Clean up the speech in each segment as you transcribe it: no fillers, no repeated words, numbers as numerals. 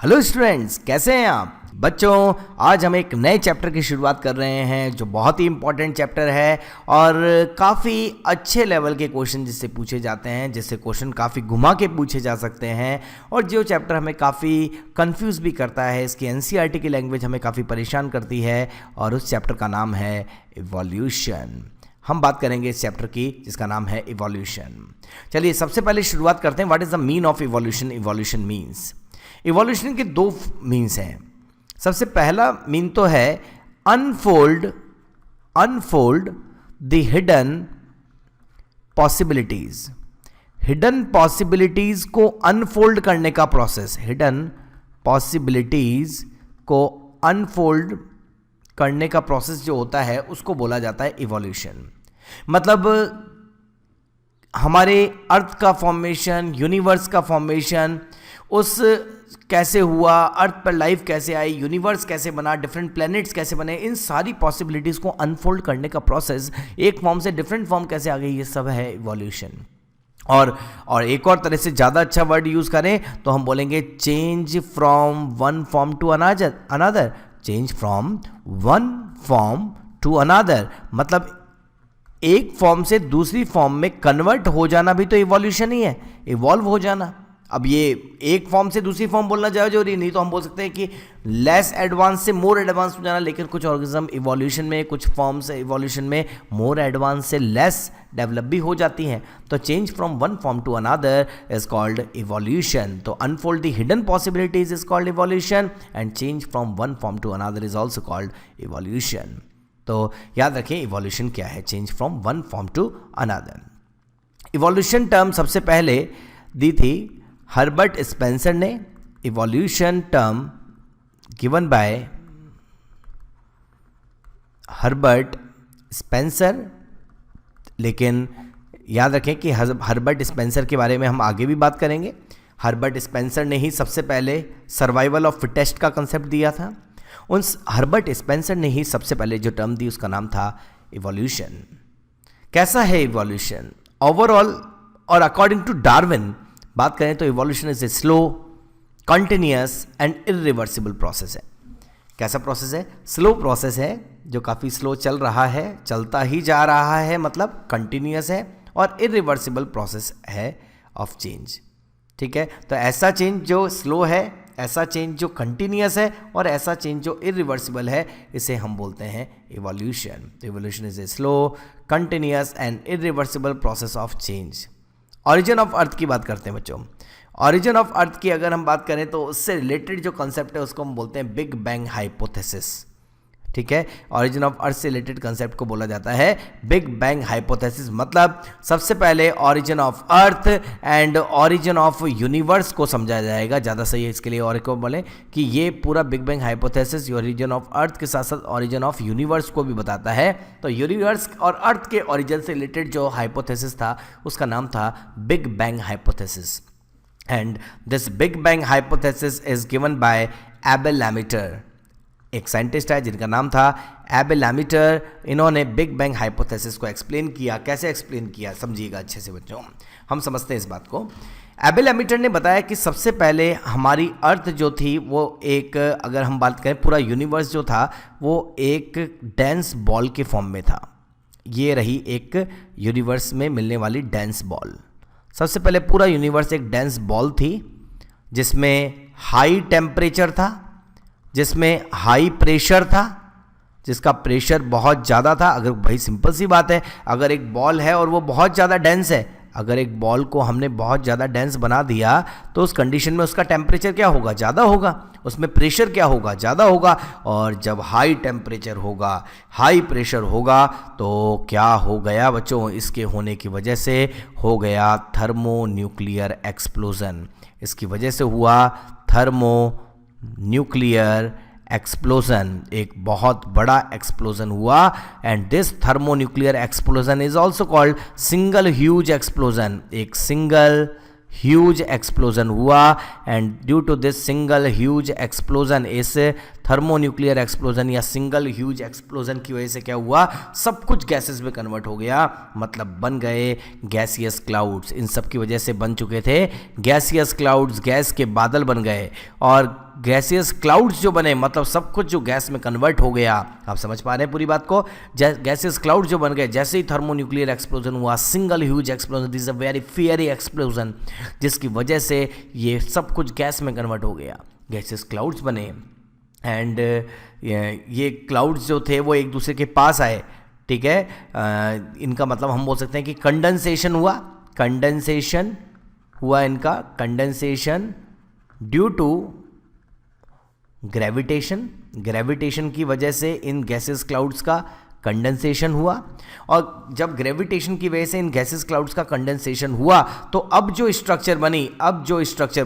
Hello students, कैसे हैं आप बच्चों। आज हम एक नए चैप्टर की शुरुआत कर रहे हैं जो बहुत ही इंपॉर्टेंट चैप्टर है और काफ़ी अच्छे लेवल के क्वेश्चन जिससे पूछे जाते हैं, जिससे क्वेश्चन काफ़ी घुमा के पूछे जा सकते हैं और जो चैप्टर हमें काफ़ी कंफ्यूज भी करता है। इसकी एनसीईआरटी की लैंग्वेज हमें काफ़ी परेशान करती है और उस चैप्टर का नाम है इवोल्यूशन। हम बात करेंगे इस चैप्टर की जिसका नाम है इवोल्यूशन। चलिए सबसे पहले शुरुआत करते हैं। What is the mean of evolution. Evolution means, evolution के दो मीन्स हैं। सबसे पहला मीन तो है unfold the hidden possibilities. Hidden possibilities को अनफोल्ड करने का प्रोसेस, हिडन पॉसिबिलिटीज को अनफोल्ड करने का प्रोसेस जो होता है उसको बोला जाता है इवोल्यूशन। मतलब हमारे अर्थ का फॉर्मेशन, यूनिवर्स का फॉर्मेशन, उस कैसे हुआ, अर्थ पर लाइफ कैसे आई, यूनिवर्स कैसे बना, डिफरेंट प्लैनेट्स कैसे बने, इन सारी पॉसिबिलिटीज़ को अनफोल्ड करने का प्रोसेस, एक फॉर्म से डिफरेंट फॉर्म कैसे आ गई, ये सब है इवोल्यूशन। और एक और तरह से ज़्यादा अच्छा वर्ड यूज़ करें तो हम बोलेंगे change from one form to another. Change from one form to another मतलब एक फॉर्म से दूसरी फॉर्म में कन्वर्ट हो जाना भी तो इवोल्यूशन ही है, इवॉल्व हो जाना। अब ये एक फॉर्म से दूसरी फॉर्म बोलना जरूरी नहीं, तो हम बोल सकते हैं कि लेस एडवांस से मोर एडवांस हो जाना। लेकिन कुछ ऑर्गेनिज्म इवोल्यूशन में, कुछ फॉर्म्स इवोल्यूशन में मोर एडवांस से लेस डेवलप भी हो जाती हैं। तो change from one form to another is called evolution. तो unfold the hidden possibilities is called evolution and change from one form to another is also called evolution. तो याद रखें इवोल्यूशन क्या है, change from one form to another. Evolution term सबसे पहले दी थी हर्बर्ट स्पेंसर ने। Evolution term given by Herbert Spencer. लेकिन याद रखें कि हर्बर्ट स्पेंसर के बारे में हम आगे भी बात करेंगे। हर्बर्ट स्पेंसर ने ही सबसे पहले सर्वाइवल ऑफ फिटेस्ट का कंसेप्ट दिया था। उन हर्बर्ट स्पेंसर ने ही सबसे पहले जो टर्म दी उसका नाम था इवोल्यूशन। कैसा है इवोल्यूशन ओवरऑल और अकॉर्डिंग टू डार्विन बात करें तो evolution is a slow, continuous and irreversible process है। कैसा प्रोसेस है? स्लो प्रोसेस है जो काफ़ी स्लो चल रहा है, चलता ही जा रहा है, मतलब कंटिन्यूअस है, और इरिवर्सिबल प्रोसेस है ऑफ चेंज। ठीक है, तो ऐसा चेंज जो स्लो है, ऐसा चेंज जो कंटिन्यूअस है और ऐसा चेंज जो इरिवर्सिबल है, इसे हम बोलते हैं इवोल्यूशन। तो evolution is a slow, continuous and irreversible process of change. Origin of earth की बात करते हैं बच्चों। ऑरिजिन ऑफ अर्थ की अगर हम बात करें तो उससे रिलेटेड जो कॉन्सेप्ट है उसको हम बोलते हैं बिग बैंग हाइपोथेसिस। ठीक है, ऑरिजिन ऑफ अर्थ से रिलेटेड कॉन्सेप्ट को बोला जाता है बिग बैंग हाइपोथेसिस। मतलब सबसे पहले origin of earth and origin of universe को समझा जाएगा, ज़्यादा सही है इसके लिए। और एक और बोलें कि ये पूरा big bang hypothesis origin of earth के साथ साथ ऑरिजिन ऑफ यूनिवर्स को भी बताता है। तो यूनिवर्स और अर्थ के ऑरिजिन से रिलेटेड जो हाइपोथेसिस था उसका नाम था big bang hypothesis. And this big bang hypothesis is given by Abel Lemaitre. एक साइंटिस्ट है जिनका नाम था एबल लैमीटर। इन्होंने बिग बैंग हाइपोथेसिस को एक्सप्लेन किया। कैसे एक्सप्लेन किया समझिएगा अच्छे से बच्चों, हम समझते हैं इस बात को। एबल लैमीटर ने बताया कि सबसे पहले हमारी अर्थ जो थी वो एक, अगर हम बात करें पूरा यूनिवर्स जो था वो एक डेंस बॉल के फॉर्म में था। ये रही एक यूनिवर्स में मिलने वाली डेंस बॉल। सबसे पहले पूरा यूनिवर्स एक डेंस बॉल थी जिसमें हाई टेम्परेचर था, जिसमें हाई प्रेशर था, जिसका प्रेशर बहुत ज़्यादा था। अगर भाई सिंपल सी बात है, अगर एक बॉल है और वो बहुत ज़्यादा डेंस है, अगर एक बॉल को हमने बहुत ज़्यादा डेंस बना दिया तो उस कंडीशन में उसका टेम्परेचर क्या होगा? ज़्यादा होगा। उसमें प्रेशर क्या होगा? ज़्यादा होगा। और जब हाई टेम्परेचर होगा, हाई प्रेशर होगा तो क्या हो गया बच्चों? इसके होने की वजह से हो गया थर्मो न्यूक्लियर एक्सप्लोजन। इसकी वजह से हुआ थर्मो न्यूक्लियर एक्सप्लोजन, एक बहुत बड़ा एक्सप्लोजन हुआ। And this thermonuclear explosion is also called single huge explosion. एक सिंगल ह्यूज एक्सप्लोजन हुआ and due to this single huge explosion, इस थर्मोन्यूक्लियर एक्सप्लोजन या सिंगल ह्यूज एक्सप्लोजन की वजह से क्या हुआ? सब कुछ गैसेस में कन्वर्ट हो गया, मतलब बन गए गैसियस क्लाउड्स। इन सब की वजह से बन चुके थे गैसियस क्लाउड्स, गैस के बादल बन गए। और गैसियस क्लाउड्स जो बने, मतलब सब कुछ जो गैस में कन्वर्ट हो गया। आप समझ पा रहे हैं पूरी बात को? गैसियस क्लाउड्स जो बन गए, जैसे ही थर्मोन्यूक्लियर एक्सप्लोजन हुआ, single huge explosion, this is a very fiery explosion, जिसकी वजह से ये सब कुछ गैस में कन्वर्ट हो गया, गैसियस क्लाउड्स बने। एंड ये क्लाउड्स जो थे वो एक दूसरे के पास आए, ठीक है। इनका मतलब हम बोल सकते हैं कि कंडेंसेशन हुआ, कंडेंसेशन हुआ इनका, condensation due to gravitation, gravitation की वजह से इन गैसेस क्लाउड्स का कंडेंसेशन हुआ। और जब ग्रेविटेशन की वजह से इन गैसेस क्लाउड्स का कंडेंसेशन हुआ तो अब जो स्ट्रक्चर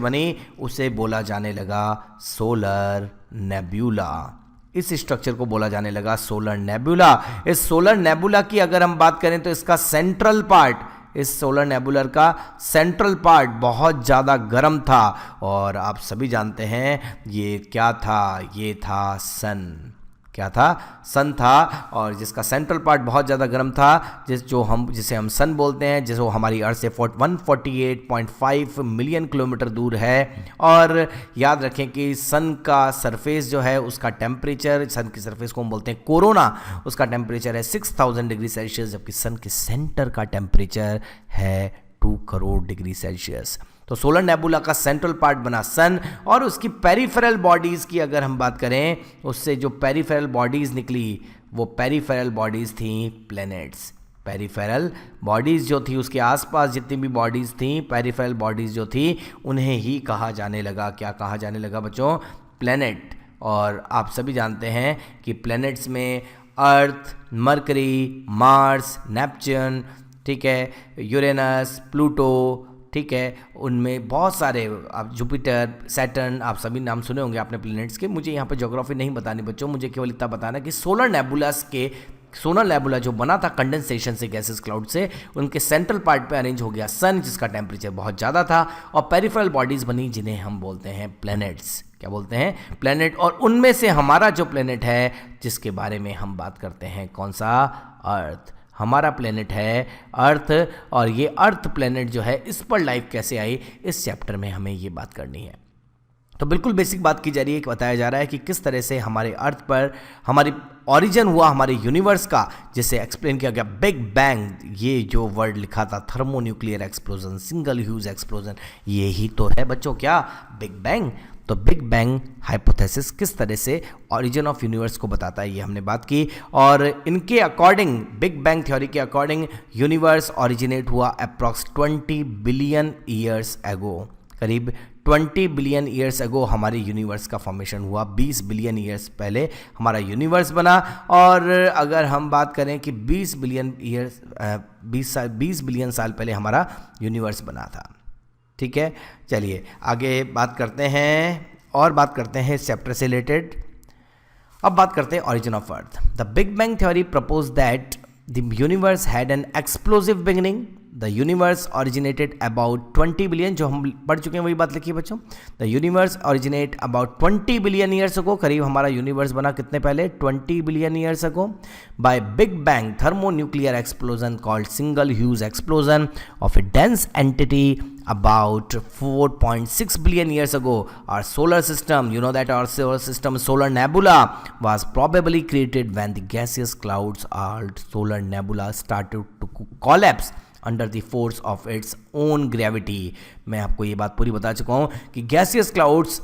बनी, उसे बोला जाने लगा सोलर नेब्यूला। इस स्ट्रक्चर को बोला जाने लगा सोलर नेब्यूला। इस सोलर नेब्यूला की अगर हम बात करें तो इसका सेंट्रल पार्ट, इस सोलर नेबुलर का सेंट्रल पार्ट बहुत ज़्यादा गर्म था। और आप सभी जानते हैं ये क्या था, ये था सन। क्या था? सन था। और जिसका सेंट्रल पार्ट बहुत ज़्यादा गर्म था, जिसे हम सन बोलते हैं, जिसको हमारी अर्थ से 148.5 मिलियन किलोमीटर दूर है। और याद रखें कि सन का सरफेस जो है, उसका टेम्परेचर, सन की सरफेस को हम बोलते हैं कोरोना, उसका टेम्परेचर है 6000 डिग्री सेल्सियस, जबकि सन के सेंटर का टेम्परेचर है 2 करोड़ डिग्री सेल्सियस। तो सोलर नेबुला का सेंट्रल पार्ट बना सन। और उसकी पेरिफेरल बॉडीज की अगर हम बात करें, उससे जो पेरिफेरल बॉडीज निकली, वो पेरिफेरल बॉडीज थी प्लैनेट्स। पेरिफेरल बॉडीज जो थी, उसके आसपास जितनी भी बॉडीज थी, पेरिफेरल बॉडीज जो थी, उन्हें ही कहा जाने लगा, क्या कहा जाने लगा बच्चों? प्लैनेट। और आप सभी जानते हैं कि प्लैनेट्स में अर्थ, मरकरी, मार्स, नेपच्यून, ठीक है, यूरेनस, प्लूटो, ठीक है, उनमें बहुत सारे, आप जुपिटर, सैटर्न, आप सभी नाम सुने होंगे आपने प्लैनेट्स के। मुझे यहाँ पे ज्योग्राफी नहीं बतानी बच्चों, मुझे केवल इतना बताना कि सोलर नेबुला जो बना था कंडेंसेशन से, गैसेस क्लाउड से, उनके सेंट्रल पार्ट पे अरेंज हो गया सन, जिसका टेम्परेचर बहुत ज़्यादा था। और पेरिफेरल बॉडीज बनी, जिन्हें हम बोलते हैं प्लैनेट्स। क्या बोलते हैं? प्लैनेट। और उनमें से हमारा जो प्लैनेट है, जिसके बारे में हम बात करते हैं, कौन सा? अर्थ। हमारा प्लेनेट है अर्थ। और ये अर्थ प्लेनेट जो है, इस पर लाइफ कैसे आई, इस चैप्टर में हमें ये बात करनी है। तो बिल्कुल बेसिक बात की जा रही है कि बताया जा रहा है कि किस तरह से हमारे अर्थ पर हमारी ओरिजिन हुआ हमारे यूनिवर्स का, जिसे एक्सप्लेन किया गया बिग बैंग। ये जो वर्ड लिखा था, thermonuclear explosion, single huge explosion, ये ही तो है बच्चों क्या? Big bang. तो बिग बैंग हाइपोथेसिस किस तरह से ओरिजिन ऑफ यूनिवर्स को बताता है, ये हमने बात की। और इनके अकॉर्डिंग, बिग बैंग थ्योरी के अकॉर्डिंग, यूनिवर्स ओरिजिनेट हुआ अप्रॉक्स 20 बिलियन ईयर्स एगो। करीब 20 बिलियन ईयर्स एगो हमारे यूनिवर्स का फॉर्मेशन हुआ। 20 बिलियन ईयर्स पहले हमारा यूनिवर्स बना। और अगर हम बात करें कि 20 बिलियन साल पहले हमारा यूनिवर्स बना था। ठीक है, चलिए आगे बात करते हैं, और बात करते हैं इस चैप्टर से रिलेटेड। अब बात करते हैं origin of earth. The big bang theory propose that the universe had an explosive beginning. The universe originated about 20 billion, जो हम पढ़ चुके हैं वही बात लिखी है बच्चों। The universe originate about 20 billion years ago. करीब हमारा यूनिवर्स बना कितने पहले? 20 billion years ago. By big bang thermonuclear explosion called single huge explosion of a dense entity about 4.6 billion years ago. Our solar system, you know that our solar system, solar nebula, was probably created when the gaseous clouds or solar nebula started to collapse under the force of its own gravity. मैं आपको ये बात पूरी बता चुका हूँ कि gaseous clouds,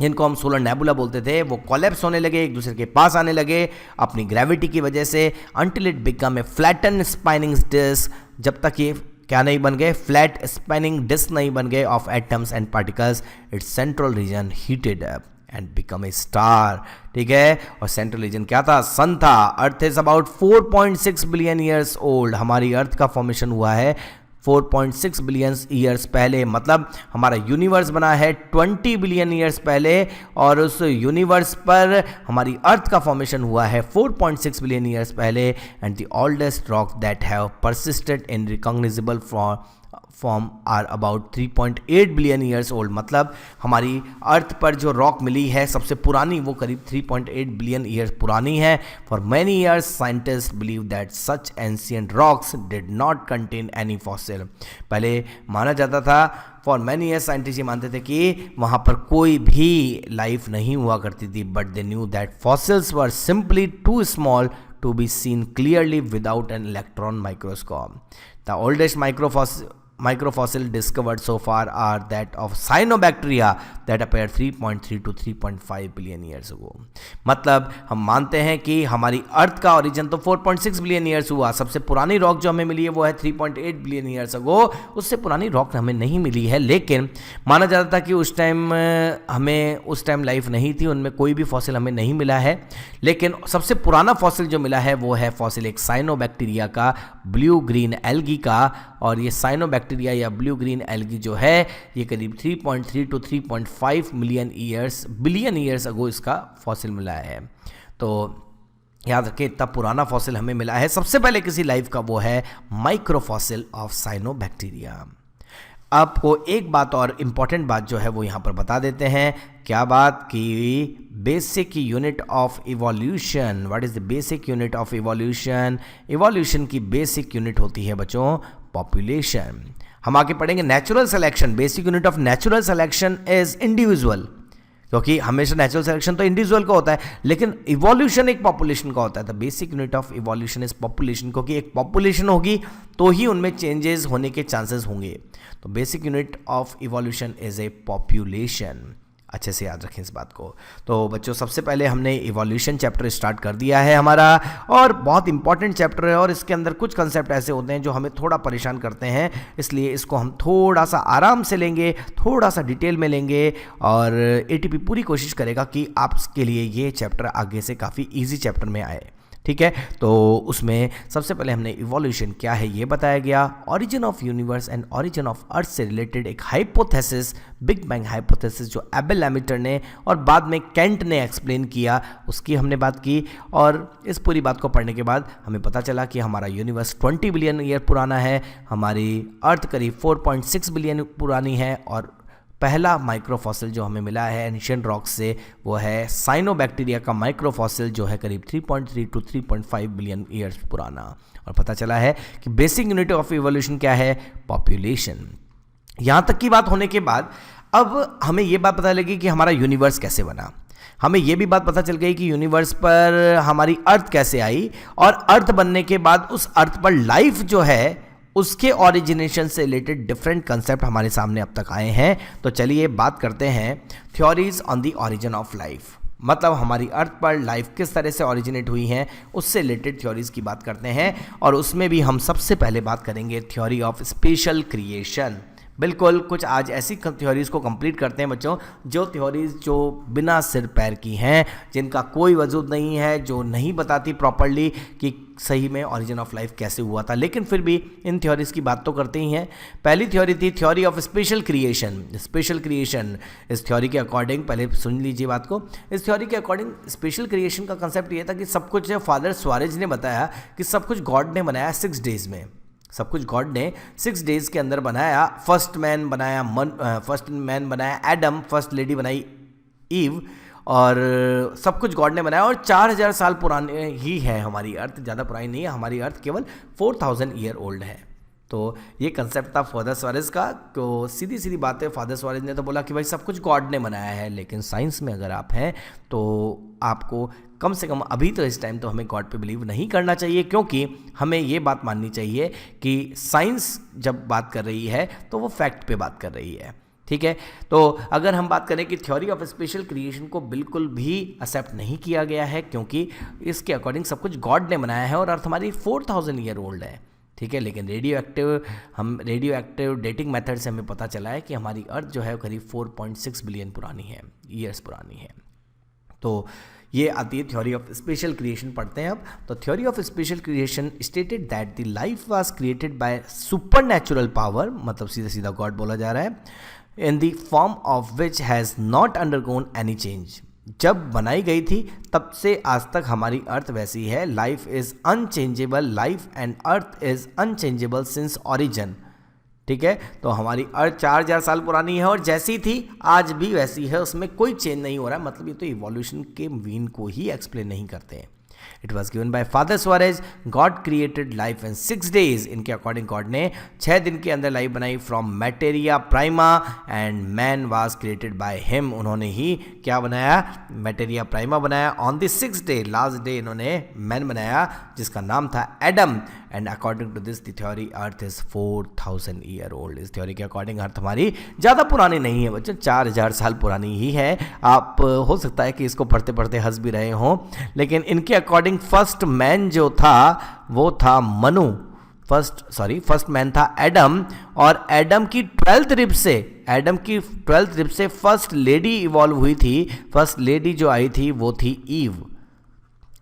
इनको हम सोलर नेबुला बोलते थे, वो कोलैप्स होने लगे, एक दूसरे के पास आने लगे अपनी ग्रेविटी की वजह से, until it became a flattened spinning disk, जब तक ये क्या नहीं बन गए? फ्लैट स्पिनिंग डिस्क नहीं बन गए of atoms and particles. It's central region heated up and become a star. ठीक है, और सेंट्रल रीजन क्या था? सन था। Earth is about 4.6 billion years old. हमारी अर्थ का फॉर्मेशन हुआ है 4.6 बिलियन ईयर्स पहले, मतलब हमारा यूनिवर्स बना है 20 बिलियन ईयर्स पहले, और उस यूनिवर्स पर हमारी अर्थ का फॉर्मेशन हुआ है 4.6 बिलियन ईयर्स पहले। And the oldest rock that have persisted in recognizable form are about 3.8 billion years old. मतलब हमारी अर्थ पर जो रॉक मिली है सबसे पुरानी, वो करीब 3.8 बिलियन ईयर्स पुरानी है। For many years scientist believe that such ancient rocks did not contain any fossil. पहले माना जाता था फॉर मैनी ईयर्स साइंटिस्ट ये मानते थे कि वहाँ पर कोई भी लाइफ नहीं हुआ करती थी, but they knew that fossils were simply too small to be seen clearly without an electron microscope. The oldest microfossil discovered so far are that of cyanobacteria that appeared 3.3 to 3.5 billion years ago. मतलब हम मानते हैं कि हमारी अर्थ का origin तो 4.6 billion years हुआ, सबसे पुरानी रॉक जो हमें मिली है वो है 3.8 बिलियन ईयर्स अगो, उससे पुरानी रॉक हमें नहीं मिली है, लेकिन माना जाता था कि उस टाइम लाइफ नहीं थी, उनमें कोई भी फॉसिल हमें नहीं मिला है। लेकिन सबसे पुराना फॉसिल जो मिला है वो है फॉसिल एक साइनोबैक्टीरिया का, ब्लू ग्रीन एल्गी का, और ये साइनोबैक्टीरिया या ब्लू ग्रीन एल्गी जो है ये करीब 3.3 टू 3.5 बिलियन ईयर्स अगो इसका फॉसिल मिला है। तो याद रखें इतना पुराना फॉसिल हमें मिला है। सबसे पहले किसी लाइफ का वो है माइक्रोफॉसिल ऑफ साइनोबैक्टीरिया। आपको एक बात और इम्पॉर्टेंट बात जो है वो यहाँ पर बता देते हैं। क्या बात की basic unit of evolution. What is the basic unit of evolution? Evolution की बेसिक यूनिट होती है बच्चों पॉपुलेशन। हम आगे पढ़ेंगे natural selection. Basic unit of natural selection is individual, क्योंकि हमेशा नेचुरल सिलेक्शन तो इंडिविजुअल का होता है, लेकिन इवोल्यूशन एक पॉपुलेशन का होता है। The basic unit of evolution is population, क्योंकि एक पॉपुलेशन होगी तो ही उनमें चेंजेस होने के चांसेस होंगे। तो basic unit of evolution is a population. अच्छे से याद रखें इस बात को। तो बच्चों सबसे पहले हमने इवोल्यूशन चैप्टर स्टार्ट कर दिया है हमारा, और बहुत इंपॉर्टेंट चैप्टर है, और इसके अंदर कुछ कंसेप्ट ऐसे होते हैं जो हमें थोड़ा परेशान करते हैं, इसलिए इसको हम थोड़ा सा आराम से लेंगे, थोड़ा सा डिटेल में लेंगे, और एटीपी पूरी कोशिश करेगा कि आपके लिए ये चैप्टर आगे से काफ़ी ईजी चैप्टर में आए। ठीक है, तो उसमें सबसे पहले हमने इवोल्यूशन क्या है ये बताया गया, origin of universe and origin of earth से रिलेटेड एक हाइपोथेसिस, बिग बैंग हाइपोथेसिस जो एबल लैमिटर ने और बाद में केंट ने एक्सप्लेन किया, उसकी हमने बात की। और इस पूरी बात को पढ़ने के बाद हमें पता चला कि हमारा यूनिवर्स 20 बिलियन ईयर पुराना है, हमारी अर्थ करीब 4.6 बिलियन पुरानी है, और पहला माइक्रोफॉसिल जो हमें मिला है एंशिएंट रॉक से वो है साइनोबैक्टीरिया का माइक्रोफॉसिल जो है करीब 3.3 टू 3.5 बिलियन ईयर्स पुराना। और पता चला है कि बेसिक यूनिट ऑफ इवोल्यूशन क्या है? पॉपुलेशन। यहाँ तक की बात होने के बाद अब हमें ये बात पता लगी कि हमारा यूनिवर्स कैसे बना। हमें ये भी बात पता चल गई कि यूनिवर्स पर हमारी अर्थ कैसे आई, और अर्थ बनने के बाद उस अर्थ पर लाइफ जो है उसके ओरिजिनेशन से रिलेटेड डिफरेंट कंसेप्ट हमारे सामने अब तक आए हैं। तो चलिए बात करते हैं theories on the origin of life, मतलब हमारी अर्थ पर लाइफ किस तरह से ओरिजिनेट हुई हैं उससे रिलेटेड थ्योरीज की बात करते हैं। और उसमें भी हम सबसे पहले बात करेंगे थ्योरी ऑफ स्पेशल क्रिएशन। बिल्कुल कुछ आज ऐसी थ्योरीज को कंप्लीट करते हैं बच्चों, जो थ्योरीज जो बिना सिर पैर की हैं, जिनका कोई वजूद नहीं है, जो नहीं बताती प्रॉपरली कि सही में ओरिजिन ऑफ लाइफ कैसे हुआ था, लेकिन फिर भी इन थ्योरीज की बात तो करते ही हैं। पहली थ्योरी थी theory of special creation. Special creation इस थ्योरी के अकॉर्डिंग, पहले सुन लीजिए बात को, इस थ्योरी के अकॉर्डिंग स्पेशल क्रिएशन का कंसेप्ट ये था कि सब कुछ फादर स्वारेज ने बताया कि सब कुछ गॉड ने बनाया 6 डेज में, सब कुछ गॉड ने 6 डेज के अंदर बनाया। फर्स्ट मैन बनाया एडम, फर्स्ट लेडी बनाई ईव, और सब कुछ गॉड ने बनाया। और 4000 साल पुराने ही है हमारी अर्थ, ज़्यादा पुरानी नहीं है हमारी अर्थ, केवल 4000 ईयर ओल्ड है। तो ये कंसेप्ट था फादर स्वारेज का। तो सीधी सीधी बात है, फादर स्वारेज ने तो बोला कि भाई सब कुछ गॉड ने बनाया है, लेकिन साइंस में अगर आप हैं तो आपको कम से कम अभी तो इस टाइम तो हमें गॉड पे बिलीव नहीं करना चाहिए, क्योंकि हमें ये बात माननी चाहिए कि साइंस जब बात कर रही है तो वो फैक्ट पे बात कर रही है। ठीक है, तो अगर हम बात करें कि थ्योरी ऑफ स्पेशल क्रिएशन को बिल्कुल भी एक्सेप्ट नहीं किया गया है, क्योंकि इसके अकॉर्डिंग सब कुछ गॉड ने बनाया है और अर्थ हमारी 4000 ईयर ओल्ड है। ठीक है, लेकिन रेडियो एक्टिव डेटिंग मेथड से हमें पता चला है कि हमारी अर्थ जो है करीब 4.6 बिलियन पुरानी है, ईयर्स पुरानी है। तो ये आती है थ्योरी ऑफ स्पेशल क्रिएशन। पढ़ते हैं अब। तो theory of special creation stated that the life was created bye supernatural power, मतलब सीधा सीधा गॉड बोला जा रहा है, in the form of which has not undergone any change. जब बनाई गई थी तब से आज तक हमारी अर्थ वैसी है। Life is unchangeable, life and earth is unchangeable since origin. ठीक है, तो हमारी अर्थ 4000 साल पुरानी है और जैसी थी आज भी वैसी है, उसमें कोई चेंज नहीं हो रहा है। मतलब ये तो इवोल्यूशन के मीन को ही एक्सप्लेन नहीं करते हैं। It was given by father Suarez. God created life in 6 days, इनके अकॉर्डिंग गॉड ने 6 दिन के अंदर लाइफ बनाई from materia prima and man was created by him. उन्होंने ही क्या बनाया, मैटेरिया प्राइमा बनाया। On the 6th day, last day, इन्होंने मैन बनाया जिसका नाम था Adam. And according to this the theory earth is 4000 year old. इस थ्योरी के अकॉर्डिंग अर्थ हमारी ज़्यादा पुरानी नहीं है बच्चों, 4000 साल पुरानी ही है। आप हो सकता है कि इसको पढ़ते पढ़ते हंस भी रहे हों, लेकिन इनके अकॉर्डिंग फर्स्ट मैन जो था वो था मनु। फर्स्ट मैन था एडम, और एडम की 12th रिब से फर्स्ट लेडी इवॉल्व हुई थी। फर्स्ट लेडी जो आई थी वो थी ईव,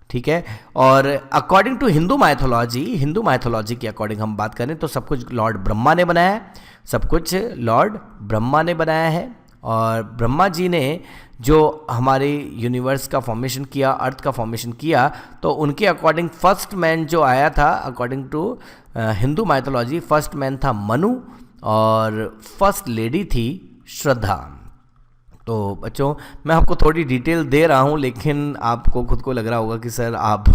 ठीक है। और अकॉर्डिंग टू हिंदू माइथोलॉजी के अकॉर्डिंग हम बात करें तो सब कुछ लॉर्ड ब्रह्मा ने बनाया है, सब कुछ लॉर्ड ब्रह्मा ने बनाया है। और ब्रह्मा जी ने जो हमारे यूनिवर्स का फॉर्मेशन किया, अर्थ का फॉर्मेशन किया, तो उनके अकॉर्डिंग फर्स्ट मैन जो आया था according to Hindu mythology, first man था मनु और फर्स्ट लेडी थी श्रद्धा। तो बच्चों मैं आपको थोड़ी डिटेल दे रहा हूँ, लेकिन आपको खुद को लग रहा होगा कि सर आप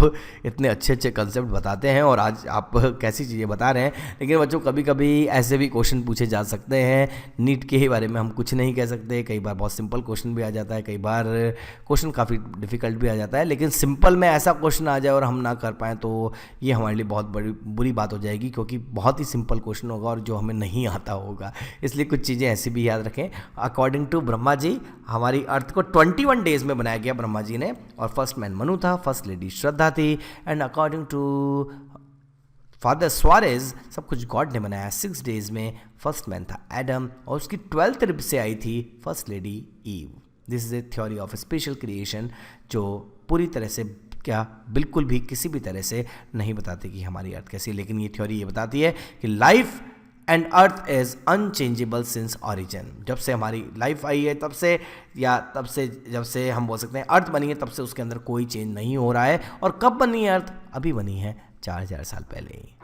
इतने अच्छे अच्छे कंसेप्ट बताते हैं और आज आप कैसी चीज़ें बता रहे हैं। लेकिन बच्चों कभी कभी ऐसे भी क्वेश्चन पूछे जा सकते हैं, नीट के ही बारे में हम कुछ नहीं कह सकते। कई बार बहुत सिंपल क्वेश्चन भी आ जाता है, कई बार क्वेश्चन काफ़ी डिफिकल्ट भी आ जाता है। लेकिन सिंपल में ऐसा क्वेश्चन आ जाए और हम ना कर पाएँ तो ये हमारे लिए बहुत बुरी बात हो जाएगी, क्योंकि बहुत ही सिंपल क्वेश्चन होगा और जो हमें नहीं आता होगा। इसलिए कुछ चीज़ें ऐसी भी याद रखें। अकॉर्डिंग टू ब्रह्मा जी हमारी अर्थ को 21 days में बनाया गया ब्रह्मा जी ने, और फर्स्ट मैन मनु था, फर्स्ट लेडी श्रद्धा थी। And according to father Suarez सब कुछ गॉड ने बनाया 6 days में। फर्स्ट मैन था एडम और उसकी 12th रिब से आई थी first lady Eve. This is a theory of special creation जो पूरी तरह से क्या बिल्कुल भी किसी भी तरह से नहीं बताती कि हमारी अर्थ कैसी है, लेकिन ये थ्योरी ये बताती है कि life and earth is unchangeable since origin. जब से हमारी लाइफ आई है तब से जब से हम बोल सकते हैं अर्थ बनी है, तब से उसके अंदर कोई चेंज नहीं हो रहा है। और कब बनी है अर्थ? अभी बनी है 4000 साल पहले ही,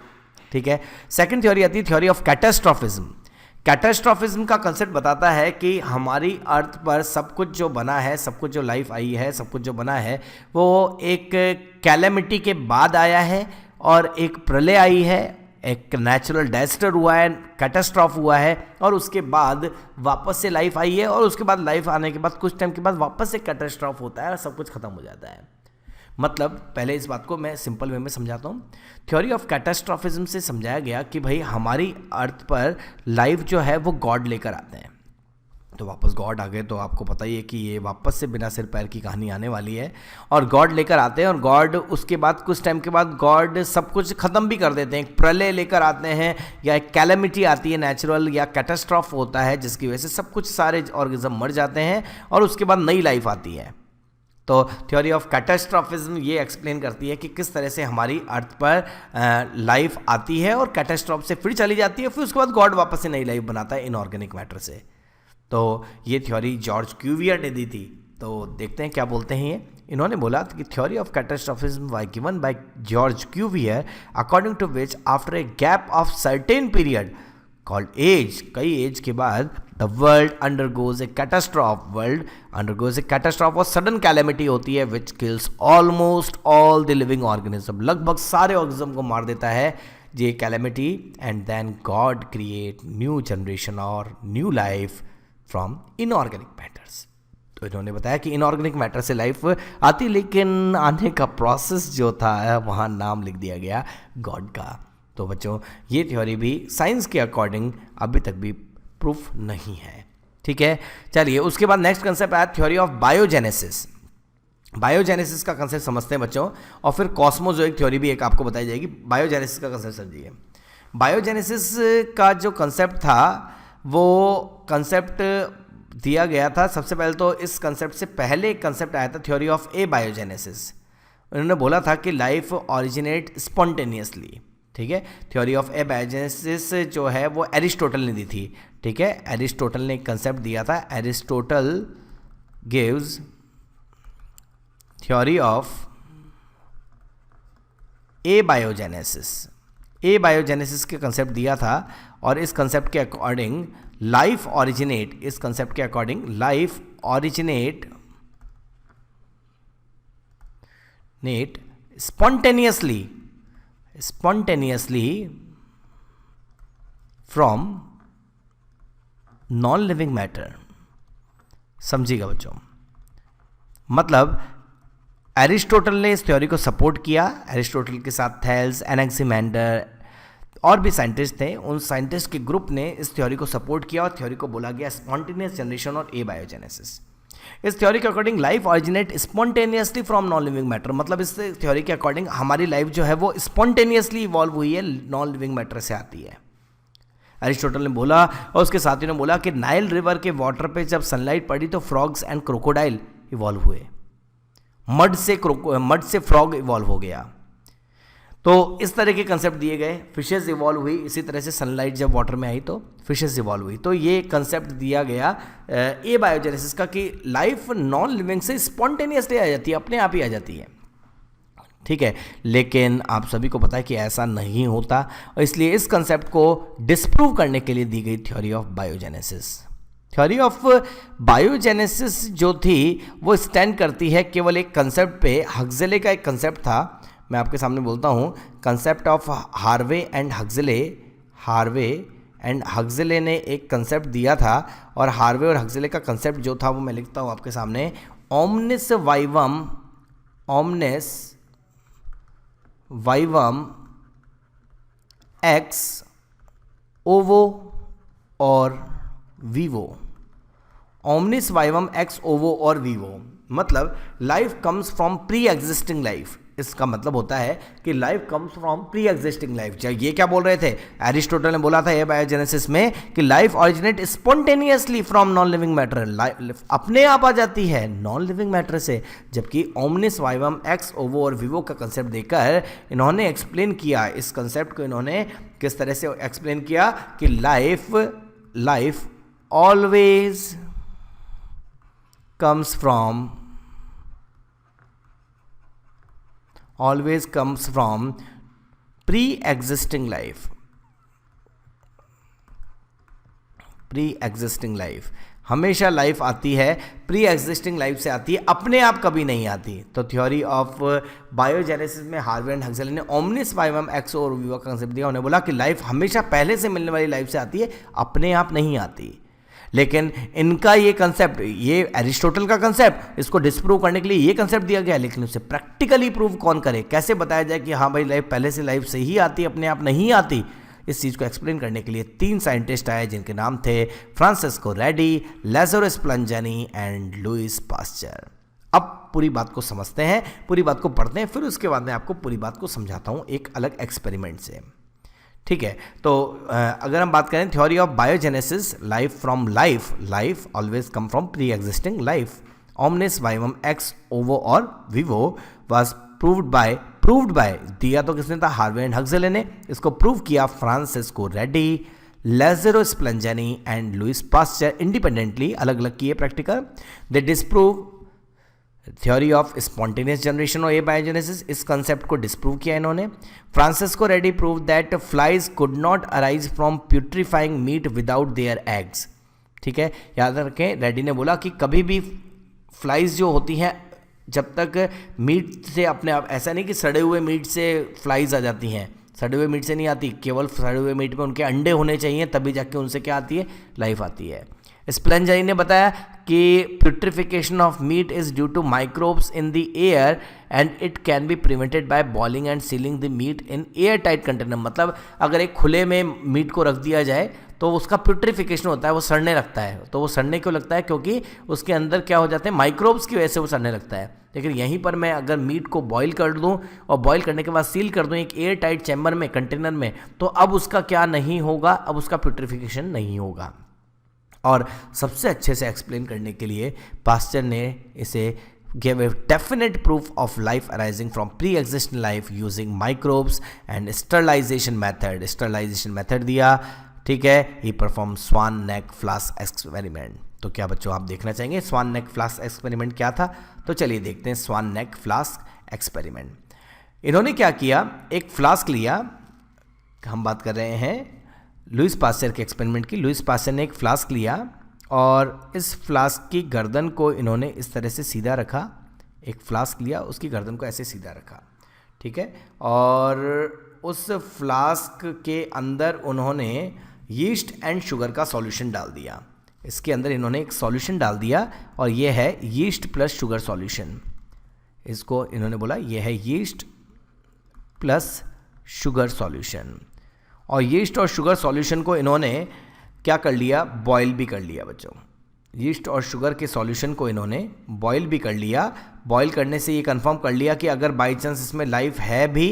ठीक है। सेकंड थ्योरी आती है थ्योरी ऑफ कैटास्ट्रोफिज्म। कैटास्ट्रोफिज्म का कंसेप्ट बताता है कि हमारी अर्थ पर सब कुछ जो बना है, सब कुछ जो लाइफ आई है, सब कुछ जो बना है वो एक कैलेमिटी के बाद आया है, और एक प्रलय आई है, एक नेचुरल डिजास्टर हुआ है, कैटास्ट्रॉफ हुआ है, और उसके बाद वापस से लाइफ आई है, और उसके बाद लाइफ आने के बाद कुछ टाइम के बाद वापस से कैटास्ट्रॉफ होता है और सब कुछ खत्म हो जाता है। मतलब पहले इस बात को मैं सिंपल वे में समझाता हूँ। थ्योरी ऑफ कैटास्ट्रोफिज्म से समझाया गया कि भाई हमारी अर्थ पर लाइफ जो है वो गॉड लेकर आते हैं, तो वापस गॉड आ गए, तो आपको पता ही है कि ये वापस से बिना सिर पैर की कहानी आने वाली है। और गॉड लेकर आते हैं, और गॉड उसके बाद कुछ टाइम के बाद गॉड सब कुछ ख़त्म भी कर देते हैं। एक प्रलय लेकर आते हैं, या एक कैलेमिटी आती है नेचुरल, या कैटास्ट्रॉफ होता है जिसकी वजह से सब कुछ सारे ऑर्गेनिज्म मर जाते हैं, और उसके बाद नई लाइफ आती है। तो थ्योरी ऑफ कैटास्ट्रोफिज्म ये एक्सप्लेन करती है कि किस तरह से हमारी अर्थ पर लाइफ आती है और कैटास्ट्रॉफ से फिर चली जाती है, फिर उसके बाद गॉड वापस से नई लाइफ बनाता है इनऑर्गेनिक मैटर से। तो ये थ्योरी जॉर्ज क्यूवियर ने दी थी। तो देखते हैं क्या बोलते हैं ये। इन्होंने बोला कि theory of catastrophism was given by Georges Cuvier, according to which after a gap of certain period called age, कई एज के बाद the world undergoes a catastrophe और सडन कैलेमिटी होती है which kills almost all the living organism. लगभग सारे organism को मार देता है ये calamity, and then God create new generation और new life from inorganic matters. तो इन्होंने बताया कि इनऑर्गेनिक मैटर से लाइफ आती, लेकिन आने का प्रोसेस जो था वहाँ नाम लिख दिया गया गॉड का। तो बच्चों ये थ्योरी भी साइंस के अकॉर्डिंग अभी तक भी प्रूफ नहीं है, ठीक है। चलिए उसके बाद नेक्स्ट कंसेप्ट आया थ्योरी ऑफ बायोजेनेसिस। बायोजेनेसिस का कंसेप्ट समझते हैं बच्चों, और फिर कॉस्मोजोइक थ्योरी भी एक आपको बताई जाएगी। बायोजेनेसिस का कंसेप्ट समझिए। बायोजेनेसिस का जो कंसेप्ट था वो कंसेप्ट दिया गया था, सबसे पहले तो इस कंसेप्ट से पहले एक कंसेप्ट आया था थ्योरी ऑफ ए बायोजेनेसिस। उन्होंने बोला था कि लाइफ ऑरिजिनेट स्पॉन्टेनियसली, ठीक है। थ्योरी ऑफ ए बायोजेनेसिस जो है वो एरिस्टोटल ने दी थी, ठीक है। एरिस्टोटल ने एक कंसेप्ट दिया था। Aristotle gives theory of A biogenesis. A biogenesis के कंसेप्ट दिया था, और इस कंसेप्ट के अकॉर्डिंग लाइफ ऑरिजिनेट, इस कंसेप्ट के according life originate spontaneously from non living matter. समझिएगा बच्चों, मतलब एरिस्टोटल ने इस थ्योरी को सपोर्ट किया। एरिस्टोटल के साथ थेल्स, एनेक्सिमेंडर और भी साइंटिस्ट थे, उन साइंटिस्ट के ग्रुप ने इस थ्योरी को सपोर्ट किया और थ्योरी को बोला गया स्पॉन्टेनियस जनरेशन और एबायोजेनेसिस। इस थ्योरी के according life originate spontaneously from non living matter, मतलब इस थ्योरी के अकॉर्डिंग हमारी लाइफ जो है वो स्पॉन्टेनियसली इवॉल्व हुई है, नॉन लिविंग मैटर से आती है। एरिस्टोटल ने बोला और उसके साथियों ने बोला कि नाइल रिवर के वाटर पे जब सनलाइट पड़ी तो फ्रॉग्स एंड क्रोकोडाइल इवॉल्व हुए, मड से फ्रॉग इवॉल्व हो गया। तो इस तरह के कंसेप्ट दिए गए। फिशेस इवॉल्व हुई, इसी तरह से सनलाइट जब वाटर में आई तो फिशेस इवॉल्व हुई। तो ये कंसेप्ट दिया गया एबायोजेनेसिस का कि लाइफ नॉन लिविंग से स्पॉन्टेनियसली आ जाती है, अपने आप ही आ जाती है। ठीक है, लेकिन आप सभी को पता है कि ऐसा नहीं होता और इसलिए इस कंसेप्ट को डिस्प्रूव करने के लिए दी गई theory of biogenesis. Theory of biogenesis जो थी वो स्टैंड करती है केवल एक कंसेप्ट पे। हक्सले का एक कंसेप्ट था, मैं आपके सामने बोलता हूँ, concept of Harvey and Huxley ने एक कंसेप्ट दिया था और हार्वे और हक्सले का कंसेप्ट जो था वो मैं लिखता हूँ आपके सामने। ओमनिस वाइवम एक्स ओवो और Vivo. Omnis vivum ex ovo और वीवो मतलब life comes from pre existing life. इसका मतलब होता है कि life comes from pre existing life. ये क्या बोल रहे थे? एरिस्टोटल ने बोला था एबायोजेनेसिस में कि life originate spontaneously from non living matter, अपने आप आ जाती है नॉन लिविंग मैटर से। जबकि ओमनिस वाइवम एक्स ओवो और विवो का कंसेप्ट देकर इन्होंने एक्सप्लेन किया, इस कंसेप्ट को इन्होंने किस तरह से एक्सप्लेन किया कि life always comes from pre-existing life। हमेशा लाइफ आती है प्री एग्जिस्टिंग लाइफ से आती है, अपने आप कभी नहीं आती। तो थ्योरी ऑफ बायोजेनेसिस में हार्वे एंड हक्सले ने ओमनिस वाइवम एक्स और विवो का कंसेप्ट दिया। उन्होंने बोला कि लाइफ हमेशा पहले से मिलने वाली लाइफ से आती है, अपने आप नहीं आती। लेकिन इनका ये कंसेप्ट, ये एरिस्टोटल का कंसेप्ट, इसको डिस्प्रूव करने के लिए ये कंसेप्ट दिया गया, लेकिन उसे प्रैक्टिकली प्रूव कौन करे? कैसे बताया जाए कि हाँ भाई लाइफ पहले से लाइफ से ही आती है, अपने आप नहीं आती? इस चीज़ को एक्सप्लेन करने के लिए 3 साइंटिस्ट आए जिनके नाम थे Francesco Redi, Lazzaro Spallanzani and Louis Pasteur. अब पूरी बात को समझते हैं, पूरी बात को पढ़ते हैं, फिर उसके बाद मैं आपको पूरी बात को समझाता हूँ एक अलग एक्सपेरिमेंट से। ठीक है, तो अगर हम बात करें theory of biogenesis, life from life always come from pre existing life. Omnis vivum ex ovo और विवो वाज प्रूव्ड बाय दिया तो किसने था? हार्वे एंड हक्सले ने। इसको प्रूव किया Francesco Redi, Lazzaro Spallanzani and Louis Pasteur independently, अलग अलग किए practical. They disprove theory of spontaneous generation और एबायोजेनेसिस, इस कंसेप्ट को डिस्प्रूव किया इन्होंने। Francesco Redi prove that flies could not arise from putrefying meat without their eggs. ठीक है, याद रखें, रेडी ने बोला कि कभी भी फ्लाइज जो होती हैं जब तक मीट से अपने आप, ऐसा नहीं कि सड़े हुए मीट से फ्लाइज आ जाती हैं, सड़े हुए मीट से नहीं आती, केवल सड़े हुए मीट में उनके अंडे होने चाहिए तभी जाके उनसे क्या आती है? लाइफ आती है। स्प्लैंजानी ने बताया कि putrefaction of meat is due to microbes in the air and it can be prevented by boiling and sealing the meat in air tight container. मतलब अगर एक खुले में मीट को रख दिया जाए तो उसका प्यूट्रिफिकेशन होता है, वो सड़ने लगता है। तो वो सड़ने क्यों लगता है? क्योंकि उसके अंदर क्या हो जाते हैं? माइक्रोब्स की वजह से वो सड़ने लगता है। लेकिन यहीं पर मैं अगर मीट को बॉईल कर दूं और बॉईल करने के बाद सील कर दूं एक एयर टाइट चैम्बर में, कंटेनर में, तो अब उसका क्या नहीं होगा? अब उसका प्यूट्रिफिकेशन नहीं होगा। और सबसे अच्छे से एक्सप्लेन करने के लिए पास्चर ने इसे gave a definite proof of life arising from pre-existing life using microbes and sterilization method दिया। ठीक है, he performed swan neck flask experiment। तो क्या बच्चों आप देखना चाहेंगे स्वान नेक फ्लास्क एक्सपेरिमेंट क्या था? तो चलिए देखते हैं स्वान नेक फ्लास्क एक्सपेरिमेंट। इन्होंने क्या किया, एक फ्लास्क लिया, हम बात कर रहे हैं लुइस पास्चर के एक्सपेरिमेंट की। लुइस पास्चर ने एक फ्लास्क लिया और इस फ्लास्क की गर्दन को इन्होंने इस तरह से सीधा रखा। एक फ्लास्क लिया, उसकी गर्दन को ऐसे सीधा रखा। ठीक है। और उस फ्लास्क के अंदर उन्होंने यीस्ट एंड शुगर का सॉल्यूशन डाल दिया। इसके अंदर इन्होंने एक सॉल्यूशन डाल दिया और ये है यीस्ट प्लस शुगर सॉल्यूशन। इसको इन्होंने बोला ये है यीस्ट प्लस शुगर सॉल्यूशन। और यीस्ट और शुगर सॉल्यूशन को इन्होंने क्या कर लिया, बॉयल भी कर लिया बच्चों। यीस्ट और शुगर के सॉल्यूशन को इन्होंने बॉयल भी कर लिया। बॉयल करने से ये कंफर्म कर लिया कि अगर बाई चांस इसमें लाइफ है भी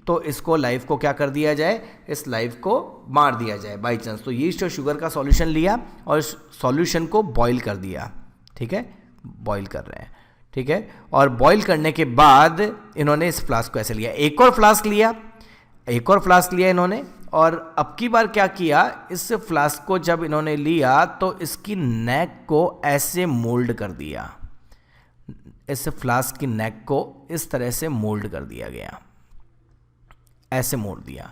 तो इसको लाइफ को क्या कर दिया जाए, इस लाइफ को मार दिया जाए बाई चांस। तो यीस्ट और शुगर का सॉल्यूशन लिया और सॉल्यूशन को बॉयल कर दिया, ठीक है, बॉयल कर रहे हैं, ठीक है। और बॉयल करने के बाद इन्होंने इस फ्लास्क को ऐसे लिया, एक और फ्लास्क लिया इन्होंने। और अब की बार क्या किया, इस फ्लास्क को जब इन्होंने लिया तो इसकी नेक को ऐसे मोल्ड कर दिया। इस फ्लास्क की नेक को इस तरह से मोल्ड कर दिया गया, ऐसे मोड़ दिया,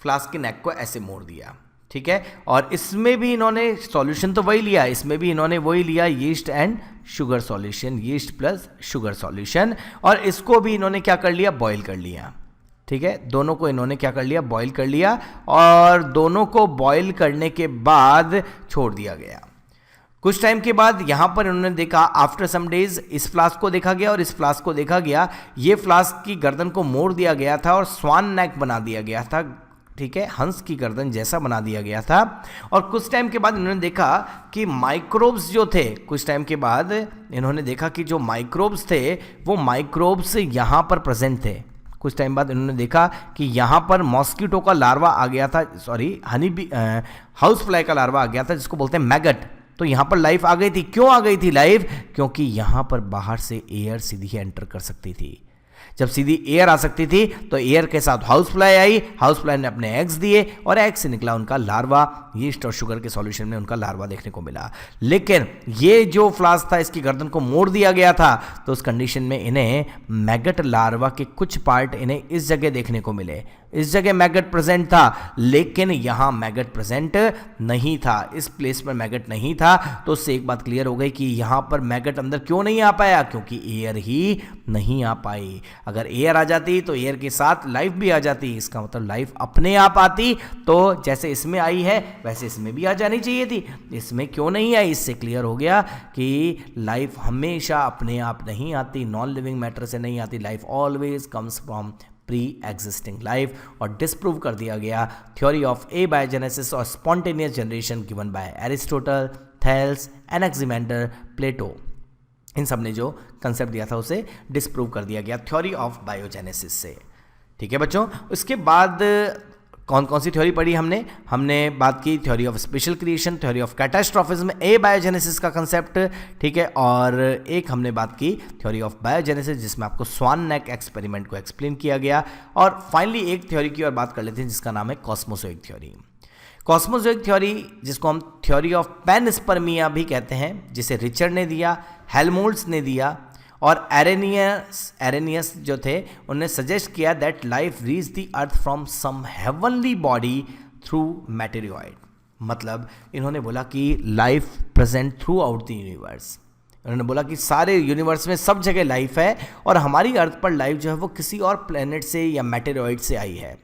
फ्लास्क की नेक को ऐसे मोड़ दिया, ठीक है। और इसमें भी इन्होंने सॉल्यूशन तो वही लिया, इसमें भी इन्होंने वही लिया, yeast and sugar solution, yeast plus sugar solution. और इसको भी इन्होंने क्या कर लिया, बॉयल कर लिया, ठीक है। दोनों को इन्होंने क्या कर लिया, बॉयल कर लिया। और दोनों को बॉयल करने के बाद छोड़ दिया गया। कुछ टाइम के बाद यहाँ पर इन्होंने देखा, आफ्टर सम डेज इस फ्लास्क को देखा गया और इस फ्लास्क को देखा गया। ये फ्लास्क की गर्दन को मोड़ दिया गया था और स्वान नेक बना दिया गया था, ठीक है, हंस की गर्दन जैसा बना दिया गया था। और कुछ टाइम के बाद इन्होंने देखा कि माइक्रोब्स जो थे, कुछ टाइम के बाद इन्होंने देखा कि जो माइक्रोब्स थे वो माइक्रोब्स यहाँ पर प्रेजेंट थे। कुछ टाइम बाद इन्होंने देखा कि यहाँ पर मॉस्किटो का लार्वा आ गया था, sorry honey bee house fly का लार्वा आ गया था, जिसको बोलते हैं मैगट। तो यहाँ पर लाइफ आ गई थी। क्यों आ गई थी लाइफ? क्योंकि यहाँ पर बाहर से एयर सीधी ही एंटर कर सकती थी। जब सीधी एयर आ सकती थी तो एयर के साथ हाउस फ्लाई आई, हाउस फ्लाई ने अपने एग्स दिए और एग से निकला उनका लार्वा। यीस्ट और शुगर के सॉल्यूशन में उनका लार्वा देखने को मिला। लेकिन ये जो फ्लास्क था इसकी गर्दन को मोड़ दिया गया था, तो उस कंडीशन में इन्हें मैगट लार्वा के कुछ पार्ट इन्हें इस जगह देखने को मिले। इस जगह मैगट प्रेजेंट था, लेकिन यहां मैगट प्रेजेंट नहीं था, इस प्लेस पर मैगट नहीं था। तो उससे एक बात क्लियर हो गई कि यहां पर मैगट अंदर क्यों नहीं आ पाया, क्योंकि एयर ही नहीं आ पाई। अगर एयर आ जाती तो एयर के साथ लाइफ भी आ जाती, इसका मतलब लाइफ अपने आप आती। तो जैसे इसमें आई है वैसे इसमें भी आ जानी चाहिए थी, इसमें क्यों नहीं आई? इससे क्लियर हो गया कि लाइफ हमेशा अपने आप नहीं आती, नॉन लिविंग मैटर से नहीं आती। Life always comes from pre existing life. और डिस्प्रूव कर दिया गया थ्योरी ऑफ एबायोजेनेसिस और spontaneous generation given by Aristotle, Thales, Anaximander, Plato. इन सब ने जो कंसेप्ट दिया था उसे डिस्प्रूव कर दिया गया थ्योरी ऑफ बायोजेनेसिस से, ठीक है बच्चों। उसके बाद कौन कौन सी थ्योरी पढ़ी हमने बात की theory of special creation, theory of catastrophism, abiogenesis का कंसेप्ट, ठीक है। और एक हमने बात की थ्योरी ऑफ बायोजेनेसिस जिसमें आपको स्वान नेक एक्सपेरिमेंट को एक्सप्लेन किया गया। और फाइनली एक थ्योरी की और बात कर लेते हैं जिसका नाम है कॉस्मोजोइक थ्योरी। कॉस्मोजोइक थ्योरी जिसको हम थ्योरी ऑफ पैनस्पर्मिया भी कहते हैं, जिसे रिचर्ड ने दिया, हेल्महोल्ट्ज ने दिया और एरेनियस जो थे उन्होंने सजेस्ट किया that life reach the earth from some heavenly body through meteoroid. मतलब इन्होंने बोला कि life present throughout the universe. उन्होंने बोला कि सारे यूनिवर्स में सब जगह लाइफ है और हमारी अर्थ पर लाइफ जो है वो किसी और प्लेनेट से या मैटेरॉइड से आई है।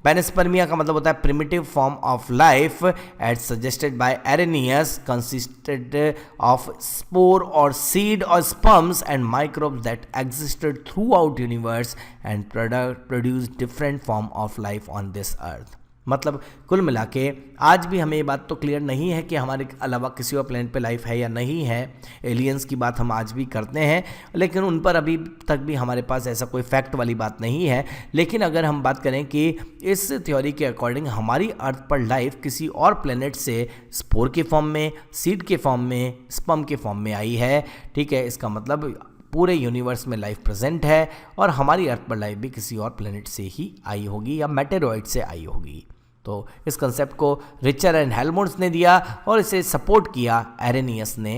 पैनस्पर्मिया का मतलब होता है primitive form of life as suggested by Arrhenius consisted of spore और सीड और sperms and microbes that existed throughout universe and produce different form of life on this earth. मतलब कुल मिला के आज भी हमें ये बात तो क्लियर नहीं है कि हमारे अलावा किसी और प्लेनेट पे लाइफ है या नहीं है। एलियंस की बात हम आज भी करते हैं, लेकिन उन पर अभी तक भी हमारे पास ऐसा कोई फैक्ट वाली बात नहीं है। लेकिन अगर हम बात करें कि इस थ्योरी के अकॉर्डिंग हमारी अर्थ पर लाइफ किसी और प्लेनेट से स्पोर के फॉर्म में, सीड के फॉर्म में, स्पर्म के फॉर्म में आई है, ठीक है। इसका मतलब पूरे यूनिवर्स में लाइफ प्रेजेंट है और हमारी अर्थ पर लाइफ भी किसी और प्लेनेट से ही आई होगी या मैटेरॉइड से आई होगी। तो इस कंसेप्ट को रिचर्ड एंड हेल्महोल्ट्ज ने दिया और इसे सपोर्ट किया एरेनियस ने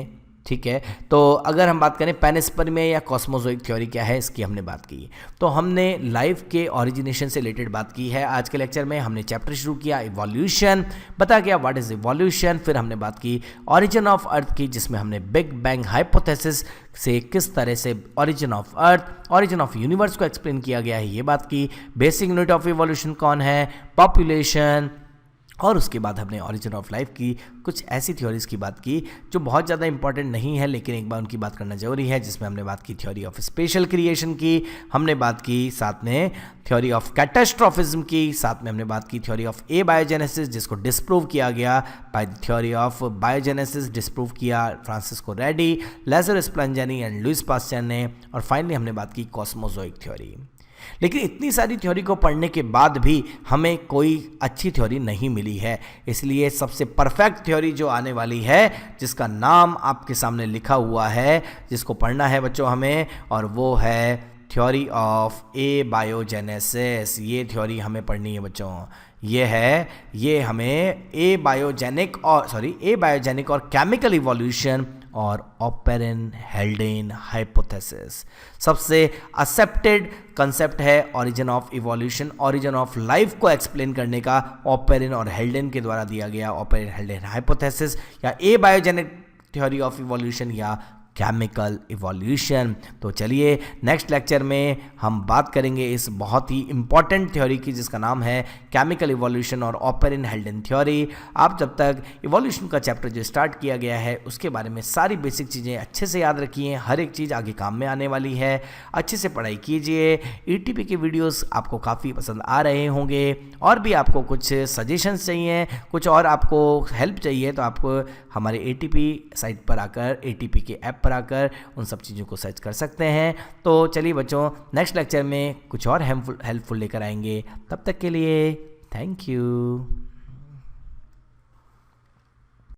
ठीक है। तो अगर हम बात करें पैनस्पर्मिया या कॉस्मोजोइक थ्योरी क्या है, इसकी हमने बात की। तो हमने लाइफ के ओरिजिनेशन से रिलेटेड बात की है। आज के लेक्चर में हमने चैप्टर शुरू किया इवोल्यूशन, बता गया व्हाट इज इवोल्यूशन। फिर हमने बात की ओरिजिन ऑफ अर्थ की, जिसमें हमने बिग बैंग हाइपोथेसिस से किस तरह से origin of earth, origin of universe को एक्सप्लेन किया गया है, ये बात की। बेसिक यूनिट ऑफ इवोल्यूशन कौन है, पॉपुलेशन। और उसके बाद हमने ओरिजिन ऑफ लाइफ की कुछ ऐसी थ्योरीज की बात की जो बहुत ज़्यादा इंपॉर्टेंट नहीं है, लेकिन एक बार उनकी बात करना जरूरी है, जिसमें हमने बात की थ्योरी ऑफ स्पेशल क्रिएशन की, हमने बात की साथ में थ्योरी ऑफ कैटास्ट्रोफिज्म की, साथ में हमने बात की थ्योरी ऑफ एबायोजेनेसिस, जिसको डिस्प्रूव किया गया by the theory of biogenesis, disprove किया Francesco Redi, Lazzaro Spallanzani and Louis Pasteur ने। और फाइनली हमने बात की कॉस्मोजोइक थ्योरी। लेकिन इतनी सारी थ्योरी को पढ़ने के बाद भी हमें कोई अच्छी थ्योरी नहीं मिली है, इसलिए सबसे परफेक्ट थ्योरी जो आने वाली है, जिसका नाम आपके सामने लिखा हुआ है, जिसको पढ़ना है बच्चों हमें, और वो है थ्योरी ऑफ एबायोजेनेसिस। ये थ्योरी हमें पढ़नी है बच्चों। ये हमें एबायोजेनिक और केमिकल इवोल्यूशन और ऑपेरिन हेल्डेन हाइपोथेसिस सबसे एक्सेप्टेड कंसेप्ट है origin of evolution, origin of life को एक्सप्लेन करने का ऑपेरिन और हेल्डेन के द्वारा दिया गया ऑपेरिन हेल्डेन हाइपोथेसिस, या एबायोजेनिक थ्योरी ऑफ इवोल्यूशन, या केमिकल इवोल्यूशन। तो चलिए नेक्स्ट लेक्चर में हम बात करेंगे इस बहुत ही इंपॉर्टेंट थ्योरी की, जिसका नाम है केमिकल इवोल्यूशन और ऑपेरिन हेल्डेन थ्योरी। आप जब तक इवोल्यूशन का चैप्टर जो स्टार्ट किया गया है उसके बारे में सारी बेसिक चीज़ें अच्छे से याद रखिए, हर एक चीज़ आगे काम में आने वाली है। अच्छे से पढ़ाई कीजिए। ETP के वीडियोज़ आपको काफ़ी पसंद आ रहे होंगे, और भी आपको कुछ सजेशंस चाहिए, कुछ और आपको हेल्प चाहिए, तो आपको हमारे ATP साइट पर आकर, ATP के ऐप पर आकर उन सब चीज़ों को सर्च कर सकते हैं। तो चलिए बच्चों, नेक्स्ट लेक्चर में कुछ और हेल्पफुल लेकर आएंगे। तब तक के लिए थैंक यू।